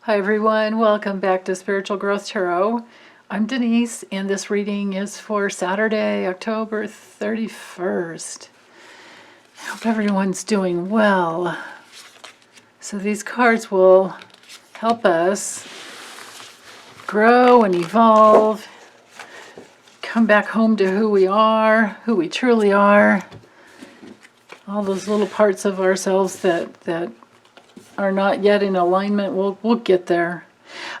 Hi everyone, welcome back to Spiritual Growth Tarot. I'm Denise, and this reading is for Saturday, October 31st. I hope everyone's doing well. So these cards will help us grow and evolve, come back home to who we are, who we truly are, all those little parts of ourselves that are not yet in alignment. We'll get there.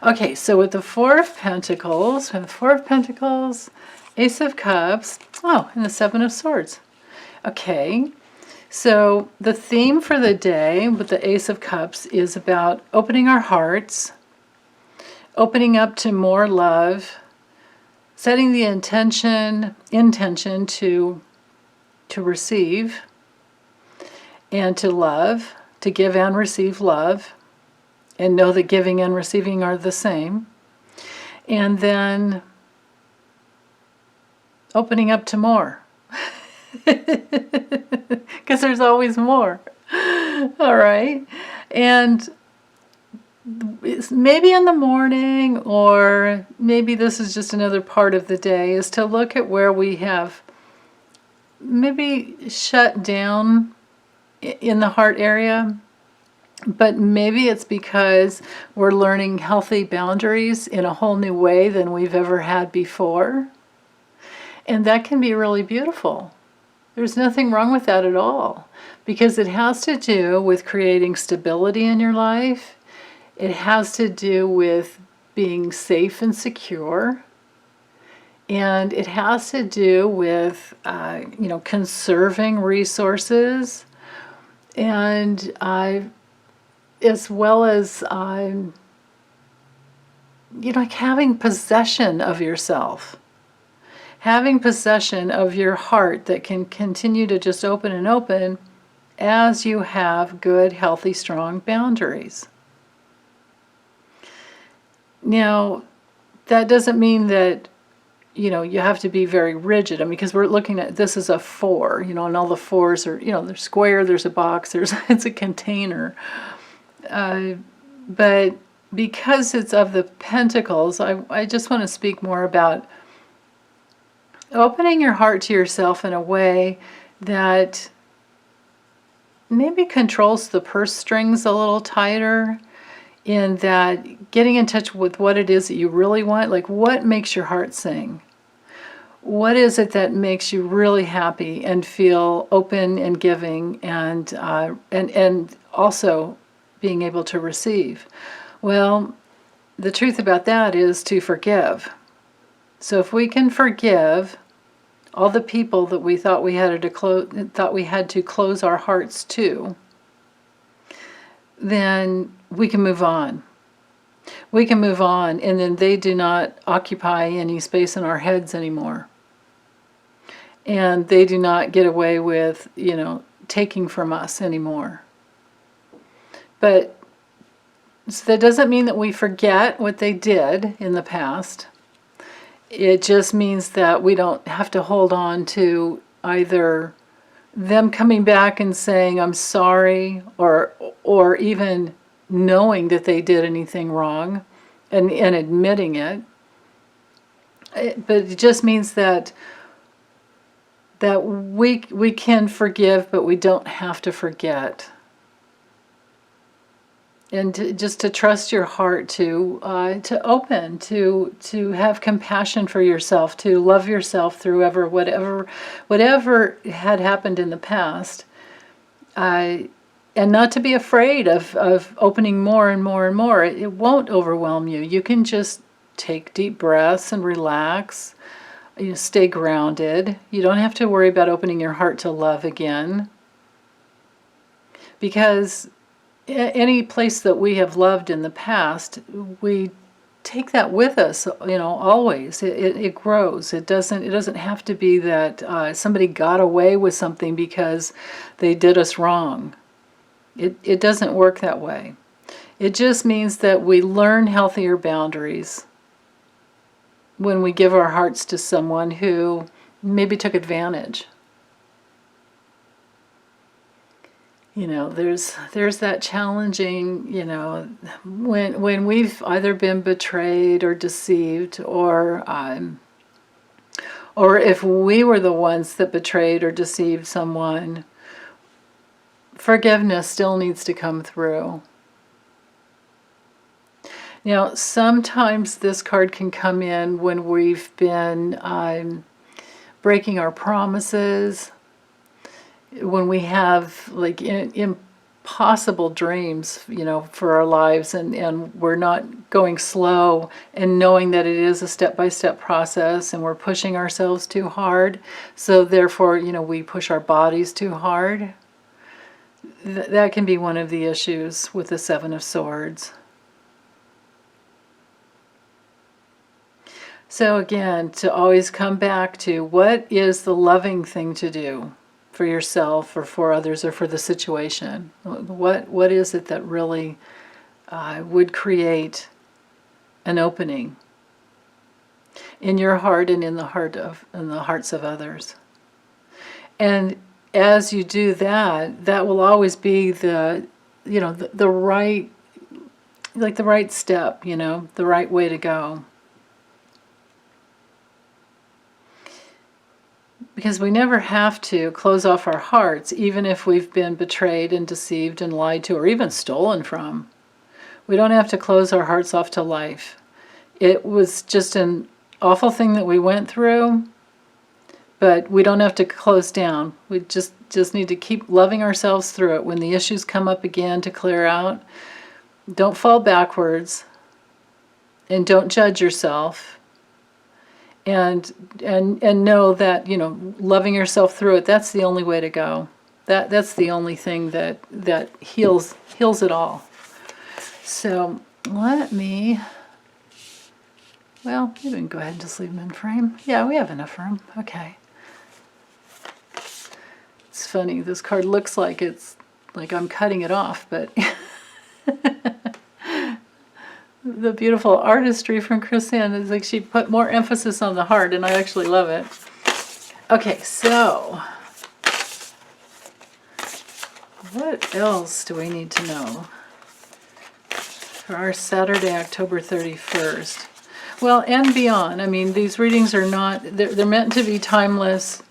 Okay, so with the Four of Pentacles, we have the Four of Pentacles, Ace of Cups, and the Seven of Swords. Okay, so the theme for the day with the Ace of Cups is about opening our hearts, opening up to more love, setting the intention to receive and to love, to give and receive love, and know that giving and receiving are the same. And then opening up to more. Because there's always more. All right. And maybe in the morning, or maybe this is just another part of the day, is to look at where we have maybe shut down in the heart area. But maybe it's because we're learning healthy boundaries in a whole new way than we've ever had before. And that can be really beautiful. There's nothing wrong with that at all, because it has to do with creating stability in your life. It has to do with being safe and secure. And it has to do with, conserving resources, and as well as, like having possession of yourself. Having possession of your heart that can continue to just open and open as you have good, healthy, strong boundaries. Now, that doesn't mean that, you have to be very rigid. I mean, because we're looking at this as a four, and all the fours are, there's square, there's a box, it's a container. But because it's of the Pentacles, I just want to speak more about opening your heart to yourself in a way that maybe controls the purse strings a little tighter, in that getting in touch with what it is that you really want, like what makes your heart sing. What is it that makes you really happy and feel open and giving, and also being able to receive? Well, the truth about that is to forgive. So if we can forgive all the people that we thought we had to close our hearts to, then we can move on. We can move on, and then they do not occupy any space in our heads anymore. And they do not get away with, taking from us anymore. But so that doesn't mean that we forget what they did in the past. It just means that we don't have to hold on to either them coming back and saying, I'm sorry, or even knowing that they did anything wrong and admitting it. But it just means that we can forgive, but we don't have to forget. And just to trust your heart to open, to have compassion for yourself, to love yourself through whatever had happened in the past, and not to be afraid of opening more and more and more. It won't overwhelm you. You can just take deep breaths and relax. Stay grounded. You don't have to worry about opening your heart to love again, because any place that we have loved in the past, we take that with us, always. It grows. It doesn't have to be that somebody got away with something because they did us wrong. It doesn't work that way. It just means that we learn healthier boundaries when we give our hearts to someone who maybe took advantage. there's that challenging, when we've either been betrayed or deceived, or if we were the ones that betrayed or deceived someone, forgiveness still needs to come through. Now, sometimes this card can come in when we've been breaking our promises, when we have like impossible dreams, for our lives, and we're not going slow and knowing that it is a step-by-step process, and we're pushing ourselves too hard. So therefore, we push our bodies too hard. That can be one of the issues with the Seven of Swords. So again, to always come back to what is the loving thing to do for yourself or for others or for the situation. What is it that really would create an opening in your heart and in the hearts of others? And as you do that, that will always be the right, like the right step, the right way to go. Because we never have to close off our hearts, even if we've been betrayed and deceived and lied to, or even stolen from. We don't have to close our hearts off to life. It was just an awful thing that we went through, but we don't have to close down. We just need to keep loving ourselves through it. When the issues come up again, to clear out, don't fall backwards, and don't judge yourself. And know that, loving yourself through it, that's the only way to go. That's the only thing that heals it all. So maybe we can go ahead and just leave them in frame. Yeah, we have enough room. Okay. It's funny, this card looks like it's like I'm cutting it off, but the beautiful artistry from Chrisanne is like she put more emphasis on the heart, and I actually love it. Okay, so what else do we need to know for our Saturday, October 31st? Well, and beyond. I mean, these readings are not, they're meant to be timeless,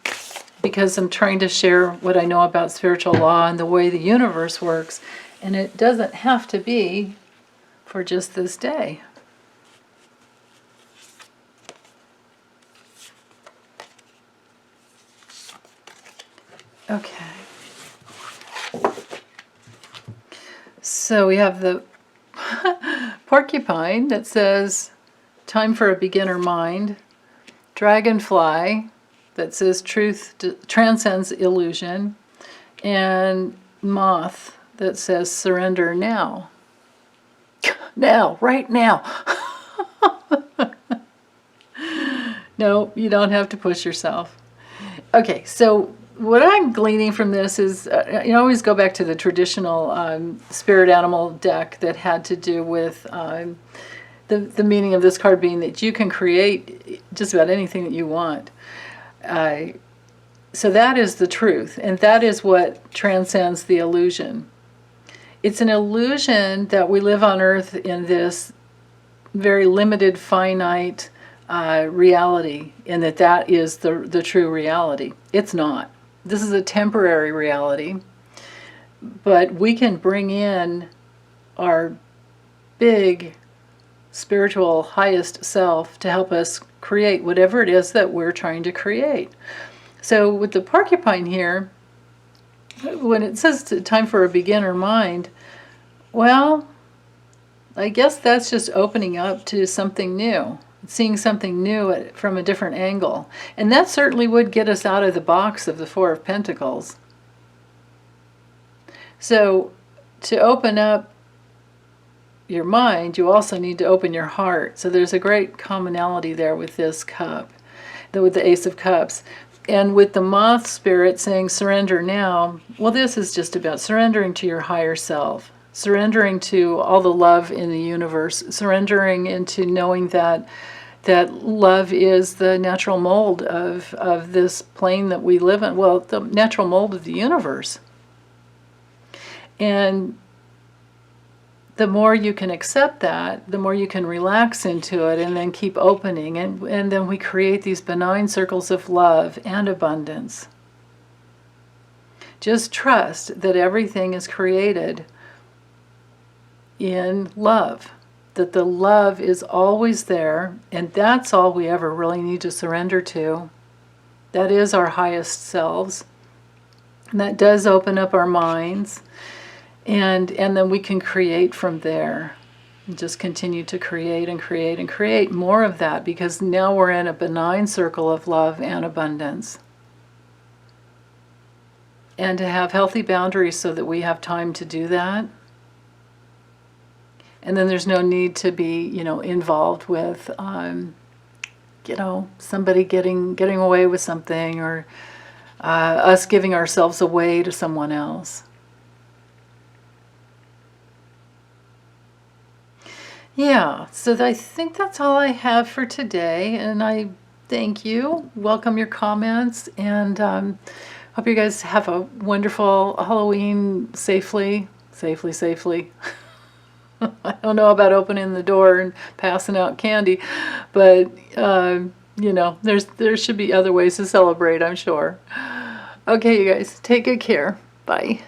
because I'm trying to share what I know about spiritual law and the way the universe works, and it doesn't have to be for just this day. Okay. So we have the porcupine that says, time for a beginner mind. Dragonfly that says, truth transcends illusion. And moth that says, surrender now. Now, right now. No, you don't have to push yourself. Okay, so what I'm gleaning from this is, you always go back to the traditional spirit animal deck that had to do with the meaning of this card being that you can create just about anything that you want. So that is the truth, and that is what transcends the illusion. It's an illusion that we live on Earth in this very limited, finite reality, and that is the true reality. It's not. This is a temporary reality, but we can bring in our big spiritual highest self to help us create whatever it is that we're trying to create. So with the porcupine here, when it says time for a beginner mind, well, I guess that's just opening up to something new, seeing something new from a different angle. And that certainly would get us out of the box of the Four of Pentacles. So to open up your mind, you also need to open your heart. So there's a great commonality there with this cup, with the Ace of Cups. And with the moth spirit saying surrender now, well, this is just about surrendering to your higher self, surrendering to all the love in the universe, surrendering into knowing that love is the natural mold of this plane that we live in, well, the natural mold of the universe. And the more you can accept that, the more you can relax into it and then keep opening. And then we create these benign circles of love and abundance. Just trust that everything is created in love, that the love is always there, and that's all we ever really need to surrender to. That is our highest selves. And that does open up our minds. And then we can create from there. And just continue to create and create and create more of that, because now we're in a benign circle of love and abundance. And to have healthy boundaries so that we have time to do that. And then there's no need to be, involved with, somebody getting away with something, or us giving ourselves away to someone else. Yeah, so I think that's all I have for today, and I thank you. Welcome your comments, and hope you guys have a wonderful Halloween safely. I don't know about opening the door and passing out candy, but there should be other ways to celebrate, I'm sure. Okay, you guys, take good care. Bye.